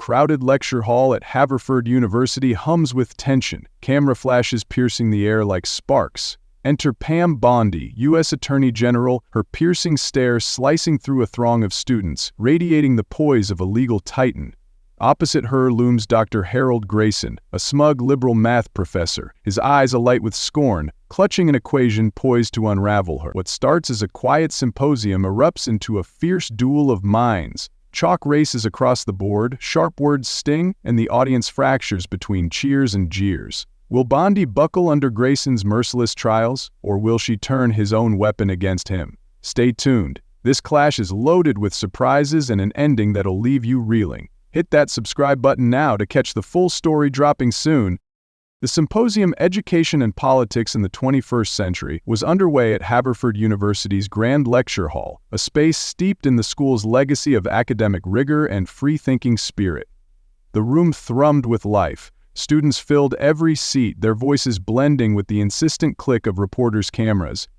crowded lecture hall at Haverford University hums with tension, camera flashes piercing the air like sparks. Enter Pam Bondi, U.S. Attorney General, her piercing stare slicing through a throng of students, radiating the poise of a legal titan. Opposite her looms Dr. Harold Grayson, a smug liberal math professor, his eyes alight with scorn, clutching an equation poised to unravel her. What starts as a quiet symposium erupts into a fierce duel of minds. Chalk races across the board, sharp words sting, and the audience fractures between cheers and jeers. Will Bondi buckle under Grayson's merciless trials, or will she turn his own weapon against him? Stay tuned. This clash is loaded with surprises and an ending that'll leave you reeling. Hit that subscribe button now to catch the full story dropping soon. The symposium Education and Politics in the 21st Century was underway at Haverford University's Grand Lecture Hall, a space steeped in the school's legacy of academic rigor and free-thinking spirit. The room thrummed with life. Students filled every seat, their voices blending with the insistent click of reporters' cameras.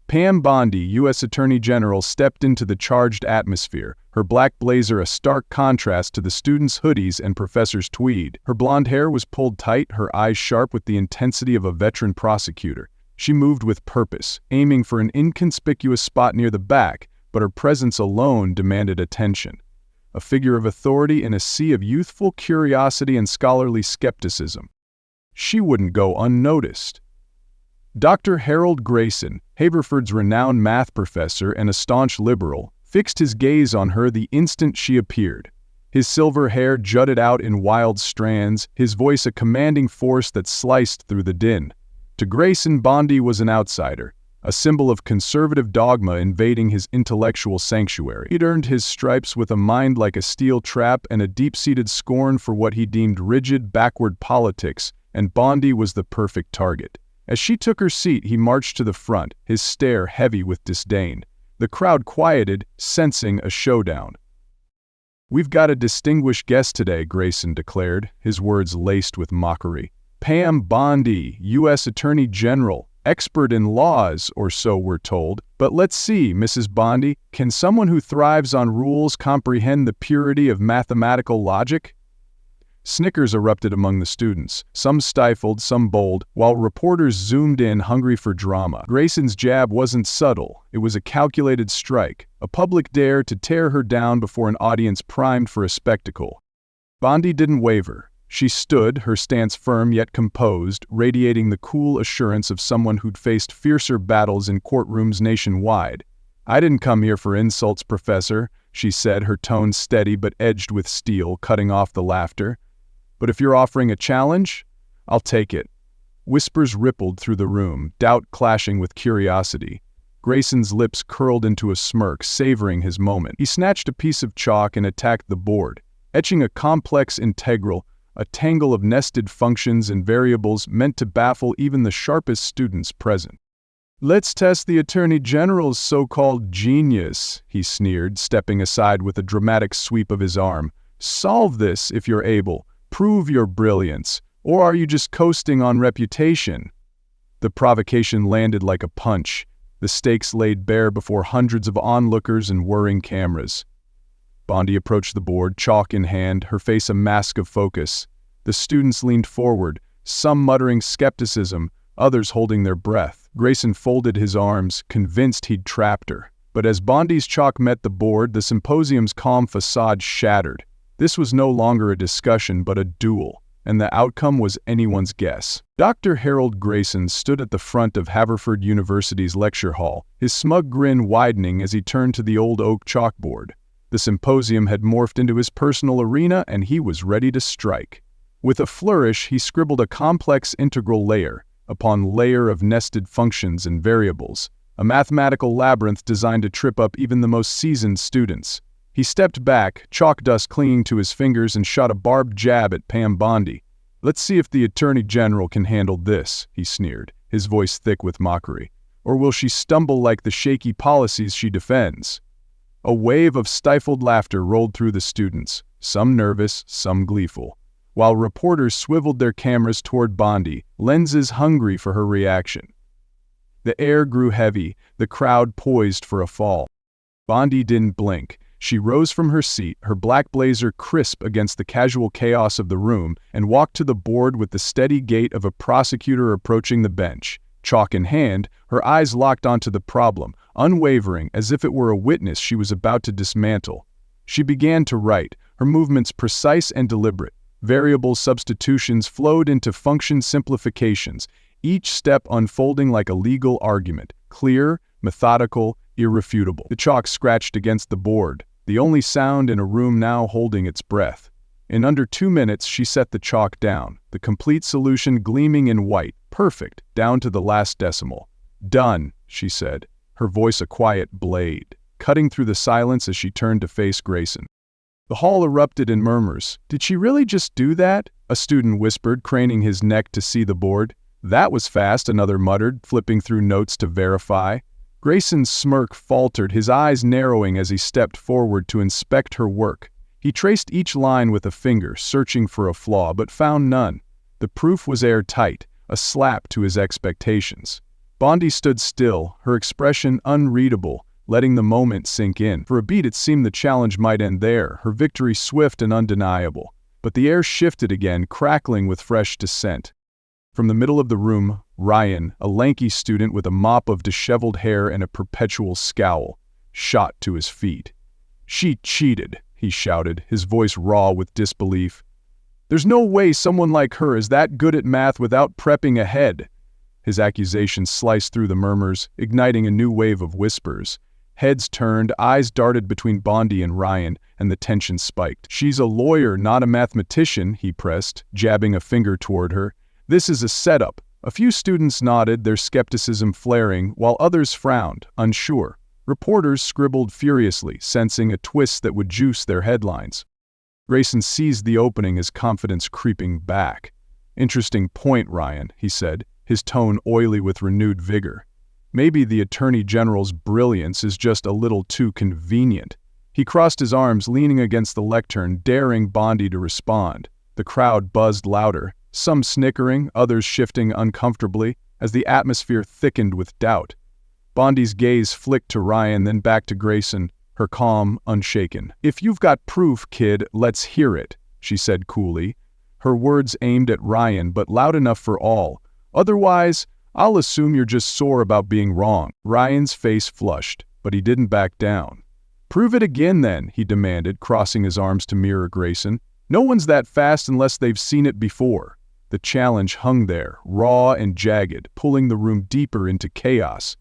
Pam Bondi, U.S. Attorney General, stepped into the charged atmosphere, her black blazer a stark contrast to the students' hoodies and professors' tweed. Her blonde hair was pulled tight, her eyes sharp with the intensity of a veteran prosecutor. She moved with purpose, aiming for an inconspicuous spot near the back, but her presence alone demanded attention. A figure of authority in a sea of youthful curiosity and scholarly skepticism. She wouldn't go unnoticed. Dr. Harold Grayson, Haverford's renowned math professor and a staunch liberal, fixed his gaze on her the instant she appeared. His silver hair jutted out in wild strands, his voice a commanding force that sliced through the din. To Grayson, Bondi was an outsider, a symbol of conservative dogma invading his intellectual sanctuary. He'd earned his stripes with a mind like a steel trap and a deep-seated scorn for what he deemed rigid, backward politics, and Bondi was the perfect target. As she took her seat, he marched to the front, his stare heavy with disdain. The crowd quieted, sensing a showdown. "We've got a distinguished guest today," Grayson declared, his words laced with mockery. "Pam Bondi, U.S. Attorney General, expert in laws, or so we're told. But let's see, Mrs. Bondi, can someone who thrives on rules comprehend the purity of mathematical logic?" Snickers erupted among the students, some stifled, some bold, while reporters zoomed in hungry for drama. Grayson's jab wasn't subtle, it was a calculated strike, a public dare to tear her down before an audience primed for a spectacle. Bondi didn't waver. She stood, her stance firm yet composed, radiating the cool assurance of someone who'd faced fiercer battles in courtrooms nationwide. "I didn't come here for insults, Professor," she said, her tone steady but edged with steel, cutting off the laughter. "But if you're offering a challenge, I'll take it." Whispers rippled through the room, doubt clashing with curiosity. Grayson's lips curled into a smirk, savoring his moment. He snatched a piece of chalk and attacked the board, etching a complex integral, a tangle of nested functions and variables meant to baffle even the sharpest students present. "Let's test the Attorney General's so-called genius," he sneered, stepping aside with a dramatic sweep of his arm. "Solve this if you're able. Prove your brilliance, or are you just coasting on reputation?" The provocation landed like a punch, the stakes laid bare before hundreds of onlookers and whirring cameras. Bondi approached the board, chalk in hand, her face a mask of focus. The students leaned forward, some muttering skepticism, others holding their breath. Grayson folded his arms, convinced he'd trapped her. But as Bondi's chalk met the board, the symposium's calm facade shattered. This was no longer a discussion but a duel, and the outcome was anyone's guess. Dr. Harold Grayson stood at the front of Haverford University's lecture hall, his smug grin widening as he turned to the old oak chalkboard. The symposium had morphed into his personal arena, and he was ready to strike. With a flourish, he scribbled a complex integral layer upon layer of nested functions and variables, a mathematical labyrinth designed to trip up even the most seasoned students. He stepped back, chalk dust clinging to his fingers, and shot a barbed jab at Pam Bondi. "Let's see if the Attorney General can handle this," he sneered, his voice thick with mockery. "Or will she stumble like the shaky policies she defends?" A wave of stifled laughter rolled through the students, some nervous, some gleeful, while reporters swiveled their cameras toward Bondi, lenses hungry for her reaction. The air grew heavy, the crowd poised for a fall. Bondi didn't blink. She rose from her seat, her black blazer crisp against the casual chaos of the room, and walked to the board with the steady gait of a prosecutor approaching the bench. Chalk in hand, her eyes locked onto the problem, unwavering as if it were a witness she was about to dismantle. She began to write, her movements precise and deliberate. Variable substitutions flowed into function simplifications, each step unfolding like a legal argument, clear, methodical, irrefutable. The chalk scratched against the board, the only sound in a room now holding its breath. In under 2 minutes she set the chalk down, the complete solution gleaming in white, perfect, down to the last decimal. "Done," she said, her voice a quiet blade, cutting through the silence as she turned to face Grayson. The hall erupted in murmurs. "Did she really just do that?" a student whispered, craning his neck to see the board. "That was fast," another muttered, flipping through notes to verify. Grayson's smirk faltered, his eyes narrowing as he stepped forward to inspect her work. He traced each line with a finger, searching for a flaw, but found none. The proof was airtight, a slap to his expectations. Bondi stood still, her expression unreadable, letting the moment sink in. For a beat it seemed the challenge might end there, her victory swift and undeniable. But the air shifted again, crackling with fresh dissent. From the middle of the room, Ryan, a lanky student with a mop of disheveled hair and a perpetual scowl, shot to his feet. "She cheated," he shouted, his voice raw with disbelief. "There's no way someone like her is that good at math without prepping ahead." His accusation sliced through the murmurs, igniting a new wave of whispers. Heads turned, eyes darted between Bondi and Ryan, and the tension spiked. "She's a lawyer, not a mathematician," he pressed, jabbing a finger toward her. "This is a setup." A few students nodded, their skepticism flaring, while others frowned, unsure. Reporters scribbled furiously, sensing a twist that would juice their headlines. Grayson seized the opening, his confidence creeping back. "Interesting point, Ryan," he said, his tone oily with renewed vigor. "Maybe the Attorney General's brilliance is just a little too convenient." He crossed his arms, leaning against the lectern, daring Bondi to respond. The crowd buzzed louder, some snickering, others shifting uncomfortably, as the atmosphere thickened with doubt. Bondi's gaze flicked to Ryan, then back to Grayson, her calm unshaken. "If you've got proof, kid, let's hear it," she said coolly, her words aimed at Ryan but loud enough for all. "Otherwise, I'll assume you're just sore about being wrong." Ryan's face flushed, but he didn't back down. "Prove it again then," he demanded, crossing his arms to mirror Grayson. "No one's that fast unless they've seen it before." The challenge hung there, raw and jagged, pulling the room deeper into chaos.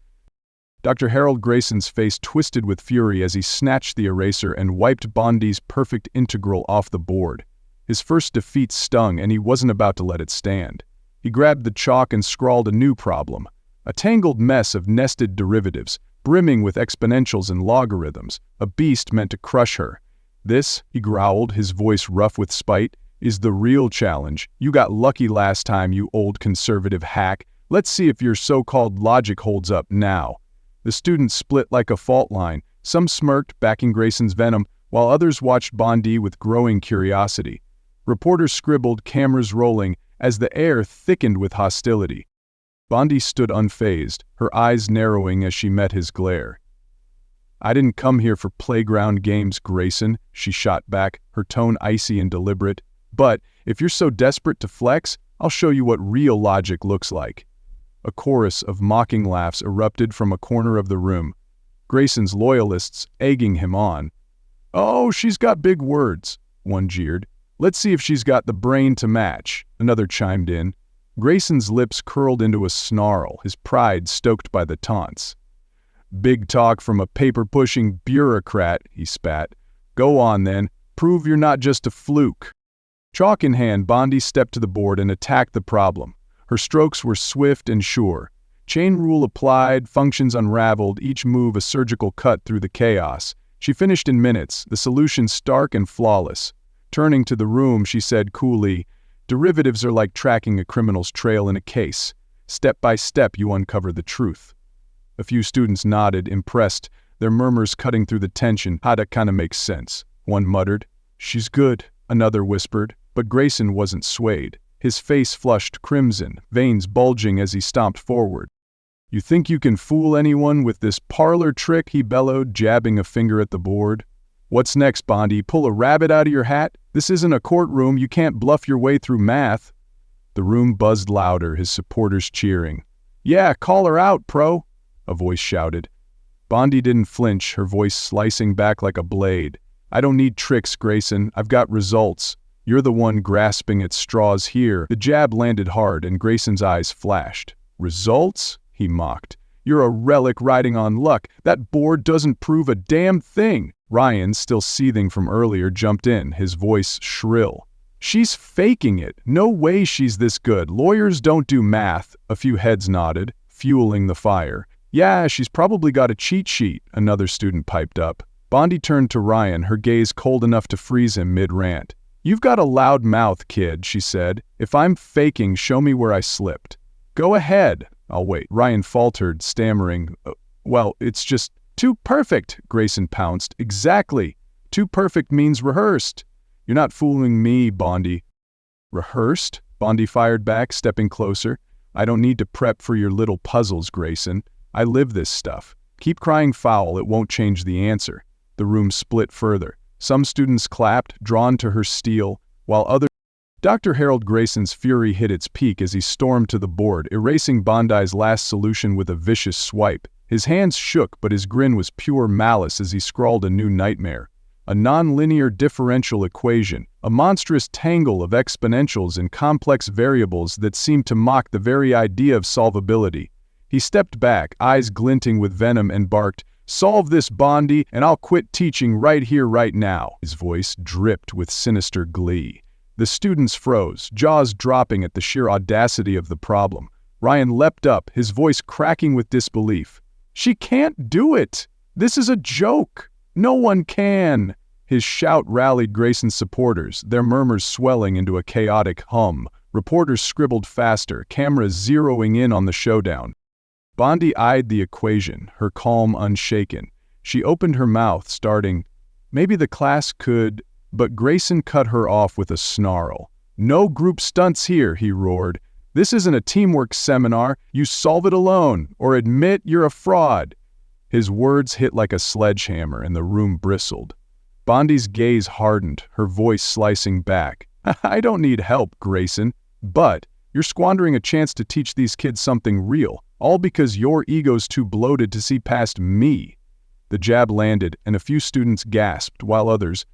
Dr. Harold Grayson's face twisted with fury as he snatched the eraser and wiped Bondi's perfect integral off the board. His first defeat stung, and he wasn't about to let it stand. He grabbed the chalk and scrawled a new problem, a tangled mess of nested derivatives, brimming with exponentials and logarithms, a beast meant to crush her. "This," he growled, his voice rough with spite, "is the real challenge. You got lucky last time, you old conservative hack. Let's see if your so-called logic holds up now." The students split like a fault line. Some smirked, backing Grayson's venom, while others watched Bondi with growing curiosity. Reporters scribbled, cameras rolling, as the air thickened with hostility. Bondi stood unfazed, her eyes narrowing as she met his glare. "I didn't come here for playground games, Grayson," she shot back, her tone icy and deliberate. "But if you're so desperate to flex, I'll show you what real logic looks like." A chorus of mocking laughs erupted from a corner of the room, Grayson's loyalists egging him on. "Oh, she's got big words," one jeered. "Let's see if she's got the brain to match," another chimed in. Grayson's lips curled into a snarl, his pride stoked by the taunts. "Big talk from a paper-pushing bureaucrat," he spat. "Go on then, prove you're not just a fluke." Chalk in hand, Bondi stepped to the board and attacked the problem. Her strokes were swift and sure. Chain rule applied, functions unraveled, each move a surgical cut through the chaos. She finished in minutes, the solution stark and flawless. Turning to the room, she said coolly, "Derivatives are like tracking a criminal's trail in a case. Step by step you uncover the truth." A few students nodded, impressed, their murmurs cutting through the tension. "That kinda makes sense," one muttered. "She's good," another whispered, but Grayson wasn't swayed. His face flushed crimson, veins bulging as he stomped forward. "You think you can fool anyone with this parlor trick?" he bellowed, jabbing a finger at the board. What's next, Bondi? Pull a rabbit out of your hat? This isn't a courtroom, you can't bluff your way through math. The room buzzed louder, his supporters cheering. Yeah, call her out, pro, a voice shouted. Bondi didn't flinch, her voice slicing back like a blade. I don't need tricks, Grayson. I've got results. You're the one grasping at straws here. The jab landed hard and Grayson's eyes flashed. Results? He mocked. You're a relic riding on luck. That board doesn't prove a damn thing. Ryan, still seething from earlier, jumped in, his voice shrill. She's faking it. No way she's this good. Lawyers don't do math. A few heads nodded, fueling the fire. Yeah, she's probably got a cheat sheet, another student piped up. Bondi turned to Ryan, her gaze cold enough to freeze him mid-rant. You've got a loud mouth, kid, she said. If I'm faking, show me where I slipped. Go ahead. I'll wait. Ryan faltered, stammering. Well, it's just too perfect, Grayson pounced. Exactly. Too perfect means rehearsed. You're not fooling me, Bondi. Rehearsed? Bondi fired back, stepping closer. I don't need to prep for your little puzzles, Grayson. I live this stuff. Keep crying foul, it won't change the answer. The room split further. Some students clapped, drawn to her steel, while others... Dr. Harold Grayson's fury hit its peak as he stormed to the board, erasing Bondi's last solution with a vicious swipe. His hands shook, but his grin was pure malice as he scrawled a new nightmare. A nonlinear differential equation, a monstrous tangle of exponentials and complex variables that seemed to mock the very idea of solvability. He stepped back, eyes glinting with venom, and barked, "Solve this, Bondi, and I'll quit teaching right here, right now." His voice dripped with sinister glee. The students froze, jaws dropping at the sheer audacity of the problem. Ryan leapt up, his voice cracking with disbelief. "She can't do it! This is a joke! No one can!" His shout rallied Grayson's supporters, their murmurs swelling into a chaotic hum. Reporters scribbled faster, cameras zeroing in on the showdown. Bondi eyed the equation, her calm unshaken. She opened her mouth, starting, "Maybe the class could..." But Grayson cut her off with a snarl. "No group stunts here," he roared. "This isn't a teamwork seminar. You solve it alone, or admit you're a fraud." His words hit like a sledgehammer, and the room bristled. Bondi's gaze hardened, her voice slicing back. "I don't need help, Grayson, but you're squandering a chance to teach these kids something real, all because your ego's too bloated to see past me." The jab landed, and a few students gasped, while others,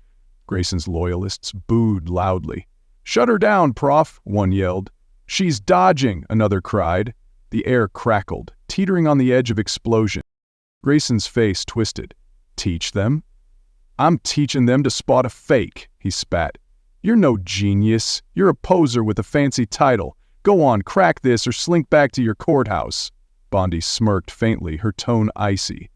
Grayson's loyalists, booed loudly. "Shut her down, Prof," one yelled. "She's dodging," another cried. The air crackled, teetering on the edge of explosion. Grayson's face twisted. "Teach them? I'm teaching them to spot a fake," he spat. "You're no genius. You're a poser with a fancy title. Go on, crack this or slink back to your courthouse." Bondi smirked faintly, her tone icy.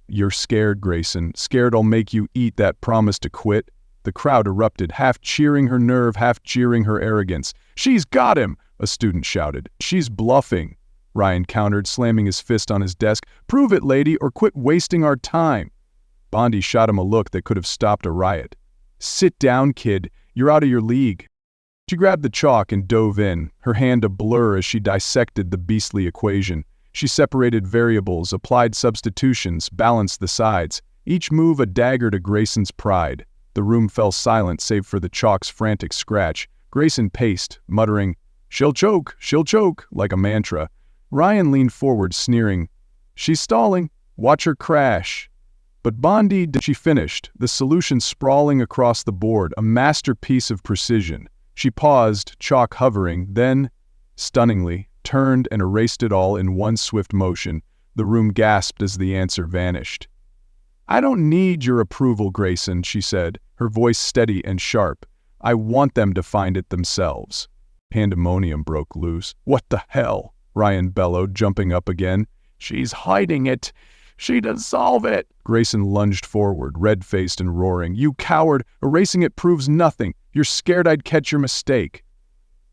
"You're scared, Grayson. Scared I'll make you eat that promise to quit?" The crowd erupted, half cheering her nerve, half jeering her arrogance. "She's got him!" a student shouted. "She's bluffing," Ryan countered, slamming his fist on his desk. "Prove it, lady, or quit wasting our time." Bondi shot him a look that could have stopped a riot. "Sit down, kid. You're out of your league." She grabbed the chalk and dove in, her hand a blur as she dissected the beastly equation. She separated variables, applied substitutions, balanced the sides, each move a dagger to Grayson's pride. The room fell silent save for the chalk's frantic scratch. Grayson paced, muttering, she'll choke, like a mantra. Ryan leaned forward, sneering, "She's stalling. Watch her crash." But Bondi, she finished, the solution sprawling across the board, a masterpiece of precision. She paused, chalk hovering, then, stunningly, turned and erased it all in one swift motion. The room gasped as the answer vanished. "I don't need your approval, Grayson," she said, her voice steady and sharp. "I want them to find it themselves." Pandemonium broke loose. "What the hell?" Ryan bellowed, jumping up again. "She's hiding it. She does solve it." Grayson lunged forward, red-faced and roaring. "You coward! Erasing it proves nothing. You're scared I'd catch your mistake."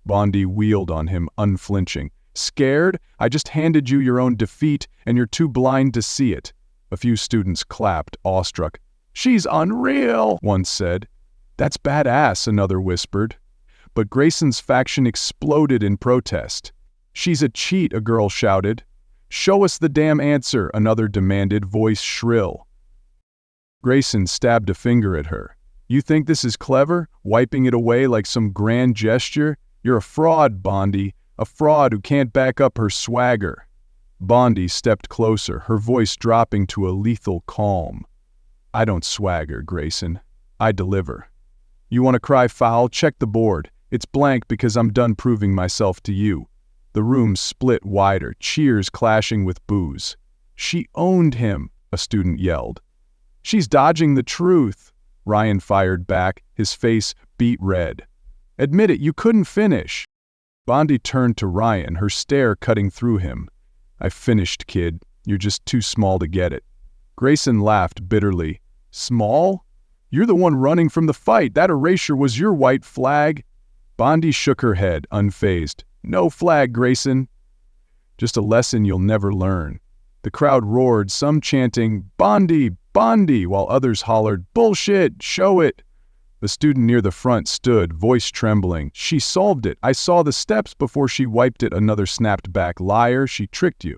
Bondi wheeled on him, unflinching. "Scared? I just handed you your own defeat, and you're too blind to see it." A few students clapped, awestruck. "She's unreal," one said. "That's badass," another whispered. But Grayson's faction exploded in protest. "She's a cheat," a girl shouted. "Show us the damn answer," another demanded, voice shrill. Grayson stabbed a finger at her. You think this is clever, wiping it away like some grand gesture? You're a fraud, Bondi, a fraud who can't back up her swagger. Bondi stepped closer, her voice dropping to a lethal calm. I don't swagger, Grayson. I deliver. You want to cry foul? Check the board. It's blank because I'm done proving myself to you. The room split wider, cheers clashing with boos. She owned him, a student yelled. She's dodging the truth, Ryan fired back, his face beet red. Admit it, you couldn't finish. Bondi turned to Ryan, her stare cutting through him. I finished, kid. You're just too small to get it. Grayson laughed bitterly. Small? You're the one running from the fight. That erasure was your white flag. Bondi shook her head, unfazed. No flag, Grayson. Just a lesson you'll never learn. The crowd roared, some chanting, Bondi, Bondi, while others hollered, Bullshit, show it. The student near the front stood, voice trembling. She solved it. I saw the steps before she wiped it. Another snapped back. Liar, she tricked you.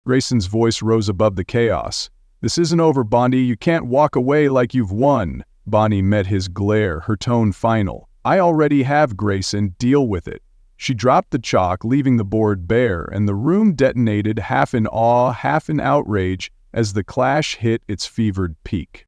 Grayson's voice rose above the chaos. This isn't over, Bondi. You can't walk away like you've won. Bondi met his glare, her tone final. I already have, Grayson. Deal with it. She dropped the chalk, leaving the board bare, and the room detonated, half in awe, half in outrage, as the clash hit its fevered peak.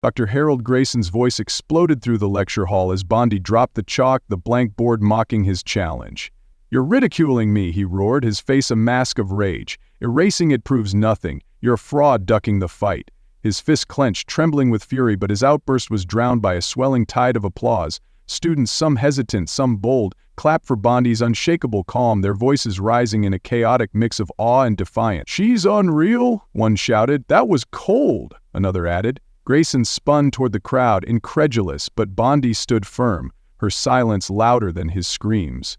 Dr. Harold Grayson's voice exploded through the lecture hall as Bondi dropped the chalk, the blank board mocking his challenge. You're ridiculing me, he roared, his face a mask of rage. Erasing it proves nothing. You're a fraud ducking the fight. His fist clenched, trembling with fury, but his outburst was drowned by a swelling tide of applause. Students, some hesitant, some bold, clapped for Bondi's unshakable calm, their voices rising in a chaotic mix of awe and defiance. She's unreal, one shouted. That was cold, another added. Grayson spun toward the crowd, incredulous, but Bondi stood firm, her silence louder than his screams.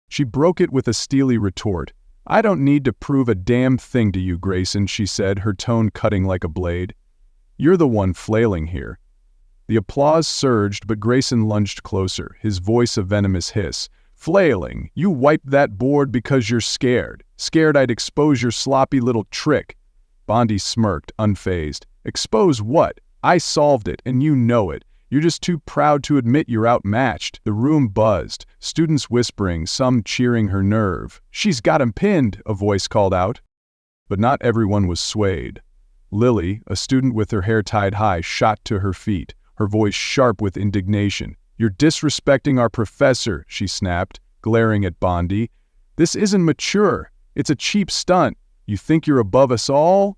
She broke it with a steely retort. I don't need to prove a damn thing to you, Grayson, she said, her tone cutting like a blade. You're the one flailing here. The applause surged, but Grayson lunged closer, his voice a venomous hiss. Flailing, you wiped that board because you're scared. Scared I'd expose your sloppy little trick. Bondi smirked, unfazed. Expose what? I solved it, and you know it. You're just too proud to admit you're outmatched. The room buzzed, students whispering, some cheering her nerve. She's got him pinned, a voice called out. But not everyone was swayed. Lily, a student with her hair tied high, shot to her feet, her voice sharp with indignation. You're disrespecting our professor, she snapped, glaring at Bondi. This isn't mature. It's a cheap stunt. You think you're above us all?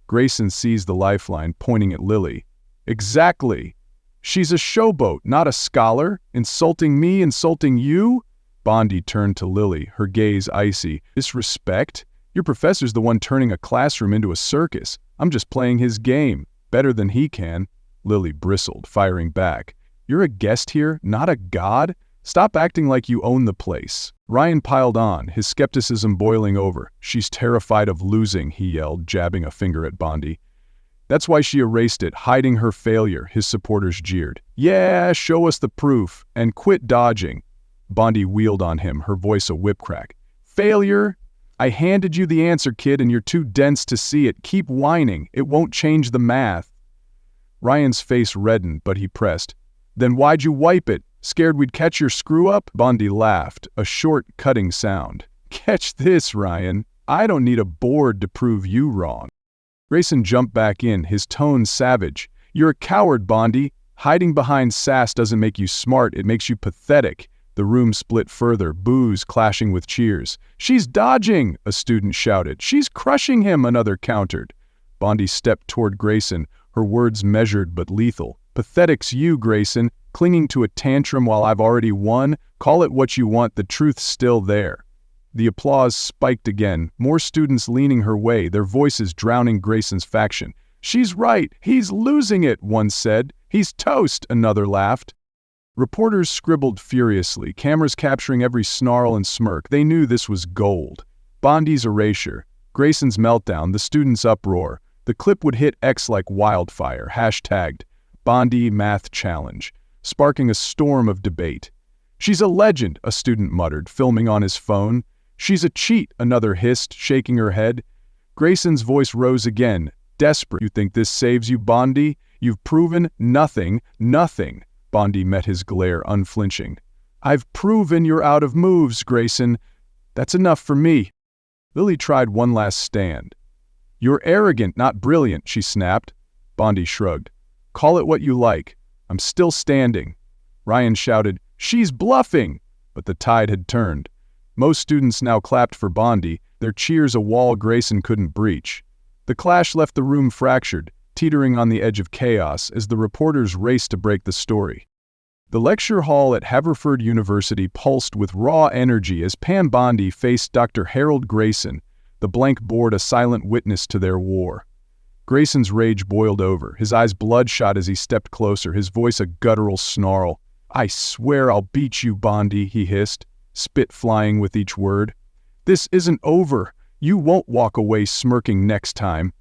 Grayson seized the lifeline, pointing at Lily. Exactly. She's a showboat, not a scholar. Insulting me, insulting you? Bondi turned to Lily, her gaze icy. Disrespect? Your professor's the one turning a classroom into a circus. I'm just playing his game. Better than he can. Lily bristled, firing back. You're a guest here, not a god? Stop acting like you own the place. Ryan piled on, his skepticism boiling over. She's terrified of losing, he yelled, jabbing a finger at Bondi. That's why she erased it, hiding her failure, his supporters jeered. Yeah, show us the proof, and quit dodging. Bondi wheeled on him, her voice a whip crack. Failure? I handed you the answer, kid, and you're too dense to see it. Keep whining. It won't change the math. Ryan's face reddened, but he pressed. Then why'd you wipe it? Scared we'd catch your screw-up? Bondi laughed, a short, cutting sound. Catch this, Ryan. I don't need a board to prove you wrong. Grayson jumped back in, his tone savage. You're a coward, Bondi. Hiding behind sass doesn't make you smart, it makes you pathetic. The room split further, boos clashing with cheers. She's dodging, a student shouted. She's crushing him, another countered. Bondi stepped toward Grayson, her words measured but lethal. Pathetic's you, Grayson, clinging to a tantrum while I've already won. Call it what you want, the truth's still there. The applause spiked again, more students leaning her way, their voices drowning Grayson's faction. She's right, he's losing it, one said. He's toast, another laughed. Reporters scribbled furiously, cameras capturing every snarl and smirk. They knew this was gold. Bondi's erasure, Grayson's meltdown, the students' uproar. The clip would hit X like wildfire, hashtagged Bondi Math Challenge, sparking a storm of debate. She's a legend, a student muttered, filming on his phone. She's a cheat, another hissed, shaking her head. Grayson's voice rose again, desperate. You think this saves you, Bondi? You've proven nothing, nothing. Bondi met his glare unflinching. I've proven you're out of moves, Grayson. That's enough for me. Lily tried one last stand. You're arrogant, not brilliant, she snapped. Bondi shrugged. Call it what you like. I'm still standing. Ryan shouted, She's bluffing! But the tide had turned. Most students now clapped for Bondi, their cheers a wall Grayson couldn't breach. The clash left the room fractured, teetering on the edge of chaos as the reporters raced to break the story. The lecture hall at Haverford University pulsed with raw energy as Pam Bondi faced Dr. Harold Grayson, the blank board a silent witness to their war. Grayson's rage boiled over, his eyes bloodshot as he stepped closer, his voice a guttural snarl. I swear I'll beat you, Bondi, he hissed, spit flying with each word. This isn't over. You won't walk away smirking next time.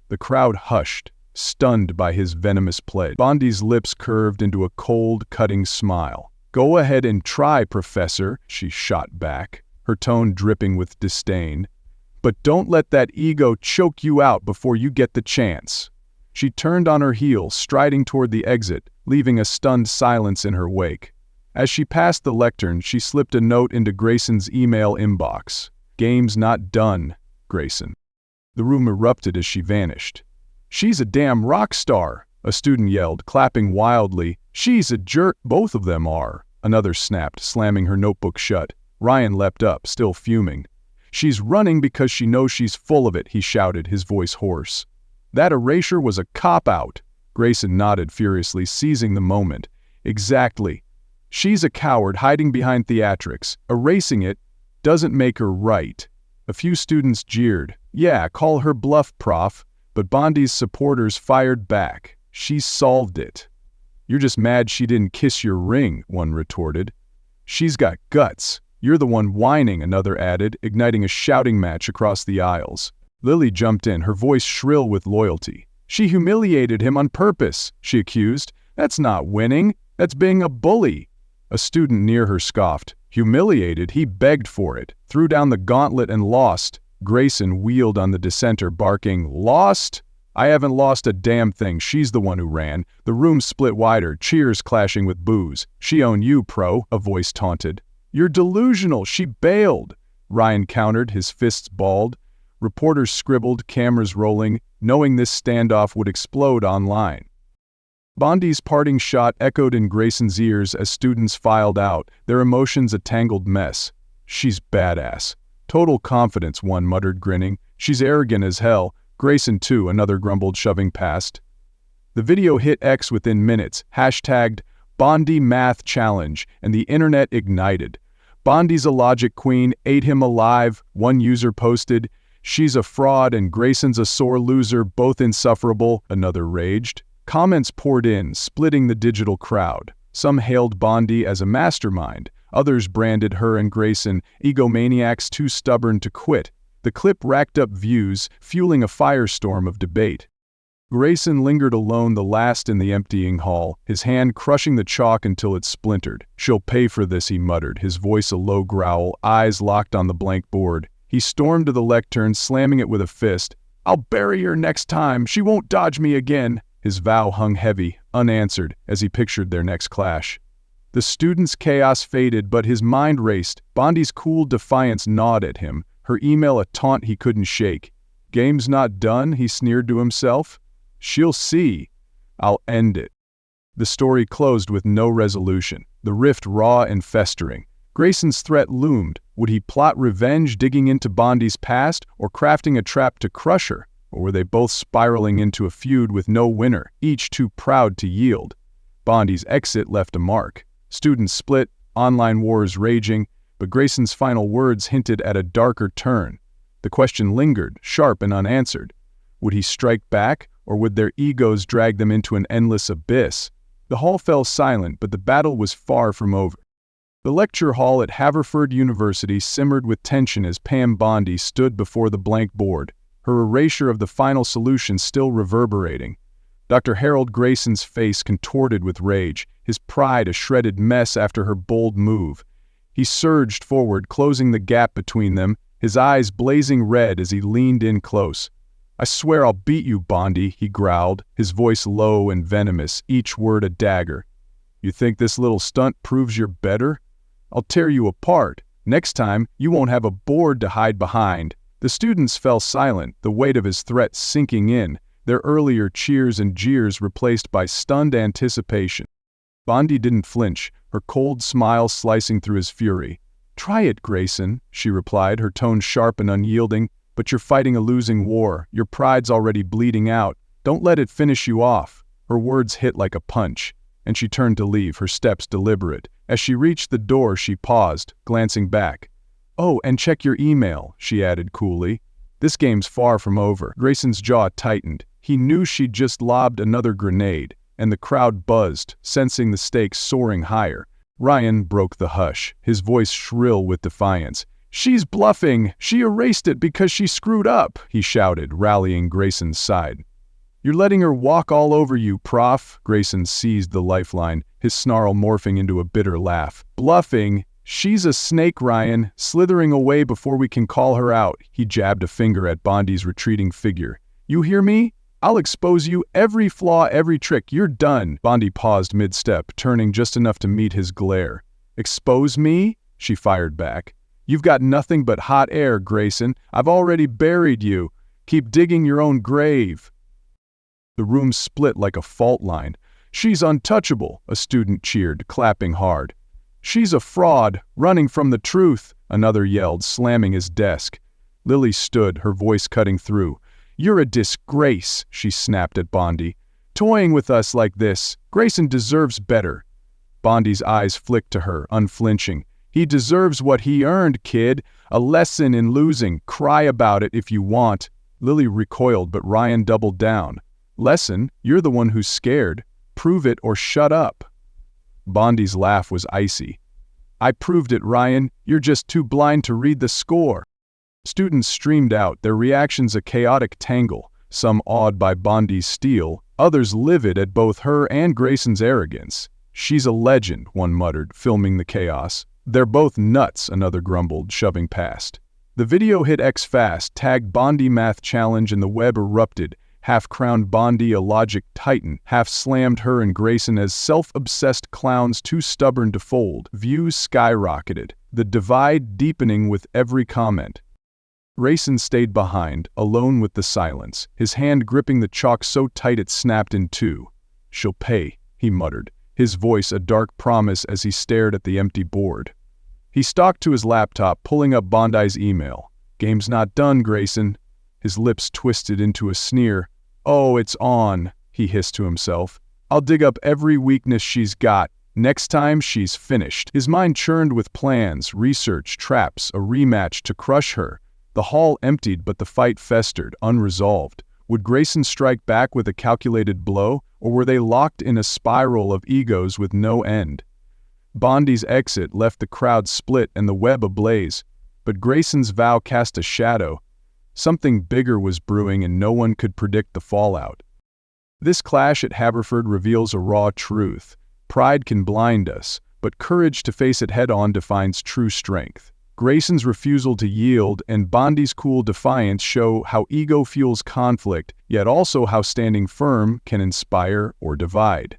The crowd hushed, stunned by his venomous pledge. Bondi's lips curved into a cold, cutting smile. Go ahead and try, Professor, she shot back, her tone dripping with disdain. But don't let that ego choke you out before you get the chance. She turned on her heel, striding toward the exit, leaving a stunned silence in her wake. As she passed the lectern, she slipped a note into Grayson's email inbox. Game's not done, Grayson. The room erupted as she vanished. She's a damn rock star, a student yelled, clapping wildly. She's a jerk, both of them are, another snapped, slamming her notebook shut. Ryan leapt up, still fuming. She's running because she knows she's full of it, he shouted, his voice hoarse. That erasure was a cop-out. Grayson nodded furiously, seizing the moment. Exactly. She's a coward hiding behind theatrics. Erasing it doesn't make her right. A few students jeered. Yeah, call her bluff, prof. But Bondi's supporters fired back. She's solved it. You're just mad she didn't kiss your ring, one retorted. She's got guts. You're the one whining, another added, igniting a shouting match across the aisles. Lily jumped in, her voice shrill with loyalty. She humiliated him on purpose, she accused. That's not winning. That's being a bully. A student near her scoffed. Humiliated, he begged for it, threw down the gauntlet and lost. Grayson wheeled on the dissenter, barking, Lost? I haven't lost a damn thing. She's the one who ran. The room split wider, cheers clashing with boos. She owned you, pro, a voice taunted. You're delusional. She bailed. Ryan countered, his fists balled. Reporters scribbled, cameras rolling, knowing this standoff would explode online. Bondi's parting shot echoed in Grayson's ears as students filed out, their emotions a tangled mess. She's badass. Total confidence, one muttered, grinning. She's arrogant as hell. Grayson too, another grumbled, shoving past. The video hit X within minutes, hashtagged Bondi Math Challenge, and the internet ignited. Bondi's a logic queen, ate him alive, one user posted. She's a fraud and Grayson's a sore loser, both insufferable, another raged. Comments poured in, splitting the digital crowd. Some hailed Bondi as a mastermind. Others branded her and Grayson egomaniacs too stubborn to quit. The clip racked up views, fueling a firestorm of debate. Grayson lingered alone, the last in the emptying hall, his hand crushing the chalk until it splintered. She'll pay for this, he muttered, his voice a low growl, eyes locked on the blank board. He stormed to the lectern, slamming it with a fist. I'll bury her next time. She won't dodge me again. His vow hung heavy, unanswered, as he pictured their next clash. The student's chaos faded, but his mind raced. Bondi's cool defiance gnawed at him, her email a taunt he couldn't shake. Game's not done, he sneered to himself. She'll see. I'll end it. The story closed with no resolution, the rift raw and festering. Grayson's threat loomed. Would he plot revenge, digging into Bondi's past, or crafting a trap to crush her? Or were they both spiraling into a feud with no winner, each too proud to yield? Bondi's exit left a mark. Students split, online wars raging, but Grayson's final words hinted at a darker turn. The question lingered, sharp and unanswered. Would he strike back, or would their egos drag them into an endless abyss? The hall fell silent, but the battle was far from over. The lecture hall at Haverford University simmered with tension as Pam Bondi stood before the blank board, her erasure of the final solution still reverberating. Dr. Harold Grayson's face contorted with rage, his pride a shredded mess after her bold move. He surged forward, closing the gap between them, his eyes blazing red as he leaned in close. "I swear I'll beat you, Bondi," he growled, his voice low and venomous, each word a dagger. "You think this little stunt proves you're better? I'll tear you apart. Next time, you won't have a board to hide behind." The students fell silent, the weight of his threat sinking in, their earlier cheers and jeers replaced by stunned anticipation. Bondi didn't flinch, her cold smile slicing through his fury. "Try it, Grayson," she replied, her tone sharp and unyielding. "But you're fighting a losing war. Your pride's already bleeding out. Don't let it finish you off." Her words hit like a punch, and she turned to leave, her steps deliberate. As she reached the door, she paused, glancing back. "Oh, and check your email," she added coolly. "This game's far from over." Grayson's jaw tightened. He knew she'd just lobbed another grenade, and the crowd buzzed, sensing the stakes soaring higher. Ryan broke the hush, his voice shrill with defiance. "She's bluffing! She erased it because she screwed up!" he shouted, rallying Grayson's side. "You're letting her walk all over you, Prof." Grayson seized the lifeline, his snarl morphing into a bitter laugh. "Bluffing? She's a snake, Ryan, slithering away before we can call her out." He jabbed a finger at Bondi's retreating figure. "You hear me? I'll expose you, every flaw, every trick. You're done." Bondi paused mid-step, turning just enough to meet his glare. "Expose me?" she fired back. "You've got nothing but hot air, Grayson. I've already buried you. Keep digging your own grave." The room split like a fault line. "She's untouchable," a student cheered, clapping hard. "She's a fraud, running from the truth," another yelled, slamming his desk. Lily stood, her voice cutting through. "You're a disgrace," she snapped at Bondi. "Toying with us like this. Grayson deserves better." Bondi's eyes flicked to her, unflinching. "He deserves what he earned, kid. A lesson in losing. Cry about it if you want." Lily recoiled, but Ryan doubled down. "Lesson? You're the one who's scared. Prove it or shut up." Bondi's laugh was icy. "I proved it, Ryan. You're just too blind to read the score." Students streamed out, their reactions a chaotic tangle, some awed by Bondi's steel, others livid at both her and Grayson's arrogance. "She's a legend," one muttered, filming the chaos. "They're both nuts," another grumbled, shoving past. The video hit X fast, tagged Bondi Math Challenge, and the web erupted, half-crowned Bondi a logic titan, half-slammed her and Grayson as self-obsessed clowns too stubborn to fold. Views skyrocketed, the divide deepening with every comment. Grayson stayed behind, alone with the silence, his hand gripping the chalk so tight it snapped in two. "She'll pay," he muttered, his voice a dark promise as he stared at the empty board. He stalked to his laptop, pulling up Bondi's email. "Game's not done, Grayson." His lips twisted into a sneer. "Oh, it's on," he hissed to himself. "I'll dig up every weakness she's got. Next time, she's finished." His mind churned with plans, research, traps, a rematch to crush her. The hall emptied, but the fight festered, unresolved. Would Grayson strike back with a calculated blow, or were they locked in a spiral of egos with no end? Bondi's exit left the crowd split and the web ablaze, but Grayson's vow cast a shadow. Something bigger was brewing and no one could predict the fallout. This clash at Haverford reveals a raw truth. Pride can blind us, but courage to face it head-on defines true strength. Grayson's refusal to yield and Bondi's cool defiance show how ego fuels conflict, yet also how standing firm can inspire or divide.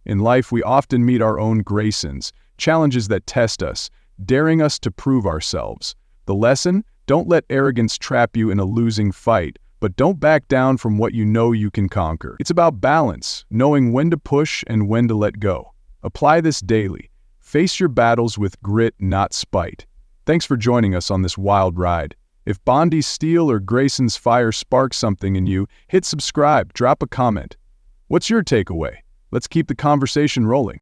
In life, we often meet our own Graysons, challenges that test us, daring us to prove ourselves. The lesson? Don't let arrogance trap you in a losing fight, but don't back down from what you know you can conquer. It's about balance, knowing when to push and when to let go. Apply this daily. Face your battles with grit, not spite. Thanks for joining us on this wild ride. If Bondi's steel or Grayson's fire sparks something in you, hit subscribe, drop a comment. What's your takeaway? Let's keep the conversation rolling.